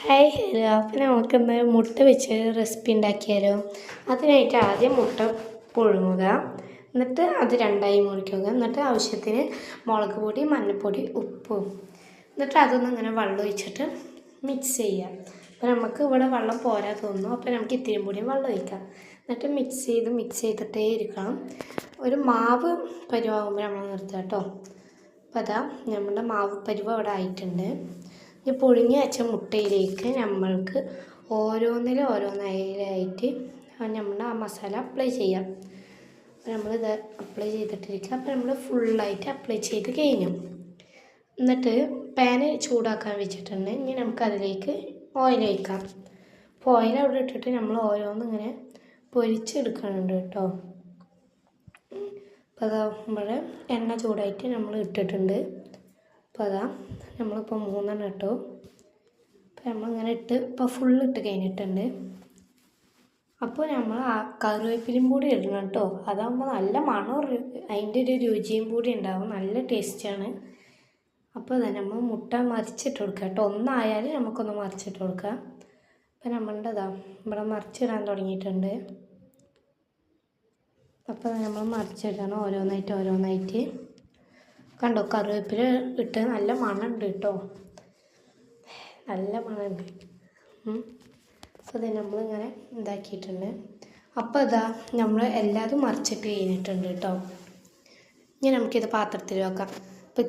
Hi hello അപ്പോൾ നമുക്കിന്ന് മുട്ട വെച്ച് റെസിപ്പി ഉണ്ടാക്കിയാലോ. അതിനായിട്ട് ആദ്യം മുട്ട പുഴുങ്ങുക, എന്നിട്ട് അത് രണ്ടായി മുറിക്കുക, എന്നിട്ട് ആവശ്യത്തിന് മുളക് പൊടി, മഞ്ഞൾപ്പൊടി, ഉപ്പും, എന്നിട്ട് അതൊന്നും ഇങ്ങനെ വെള്ളം ഒഴിച്ചിട്ട് മിക്സ് ചെയ്യുക. അപ്പോൾ നമുക്ക് ഇവിടെ വെള്ളം പോരാ തോന്നുന്നു, അപ്പോൾ നമുക്ക് ഇത്തിരി കൂടി വെള്ളം ഒഴിക്കാം. എന്നിട്ട് മിക്സ് ചെയ്തിട്ടേ ഇരിക്കണം. ഒരു മാവ് പരുവാകുമ്പോൾ നമ്മൾ നിർത്തുക കേട്ടോ. അപ്പോൾ അതാ നമ്മുടെ മാവ് പരുവ അവിടെ ആയിട്ടുണ്ട്. ഈ പുഴുങ്ങി വെച്ച മുട്ടയിലേക്ക് നമ്മൾക്ക് ഓരോന്നായിട്ട് നമ്മുടെ ആ മസാല അപ്ലൈ ചെയ്യാം. അപ്പോൾ നമ്മളിത് അപ്ലൈ ചെയ്തിട്ടിരിക്കുക. അപ്പോൾ നമ്മൾ ഫുള്ളായിട്ട് അപ്ലൈ ചെയ്ത് കഴിഞ്ഞു. എന്നിട്ട് പാന് ചൂടാക്കാൻ വെച്ചിട്ടുണ്ട്. ഇനി നമുക്കതിലേക്ക് ഓയിൽ ഒഴിക്കാം. അപ്പോൾ ഓയിൽ അവിടെ ഇട്ടിട്ട് നമ്മൾ ഓരോന്നിങ്ങനെ പൊരിച്ചെടുക്കുന്നുണ്ട് കേട്ടോ. അപ്പോൾ അതാ നമ്മുടെ എണ്ണ ചൂടായിട്ട് നമ്മൾ ഇട്ടിട്ടുണ്ട്. അപ്പോൾ അതാ നമ്മളിപ്പോൾ 3 ഇട്ടു. അപ്പോൾ നമ്മളിങ്ങനെ ഇപ്പോൾ ഫുള്ളിട്ട് കഴിഞ്ഞിട്ടുണ്ട്. അപ്പോൾ നമ്മൾ ആ കറിവേപ്പിലയും കൂടി ഇടണം കേട്ടോ. അതാകുമ്പോൾ നല്ല മണം, അതിൻ്റെ ഒരു രുചിയും കൂടി ഉണ്ടാവും, നല്ല ടേസ്റ്റാണ്. അപ്പോൾ അതെ നമ്മൾ മുട്ട മറിച്ചിട്ട് കൊടുക്കുക കേട്ടോ. ഒന്നായാൽ നമുക്കൊന്ന് മറിച്ചിട്ട് കൊടുക്കുക. അപ്പോൾ നമ്മളുടെ ഇവിടെ മറിച്ചിടാൻ തുടങ്ങിയിട്ടുണ്ട്. അപ്പോൾ നമ്മൾ മറിച്ചിടണം ഓരോന്നായിട്ട്. കണ്ടോ, കറിവേപ്പില ഇട്ട് നല്ല മണമുണ്ട് കേട്ടോ, നല്ല മണമുണ്ട്. അപ്പോൾ അത് നമ്മളിങ്ങനെ ഇതാക്കിയിട്ടുണ്ട്. അപ്പോൾ ഇതാ നമ്മൾ എല്ലാതും മറിച്ചിട്ട് കഴിഞ്ഞിട്ടുണ്ട് കേട്ടോ. ഇനി നമുക്കിത് പാത്രത്തിൽ വെക്കാം. അപ്പോൾ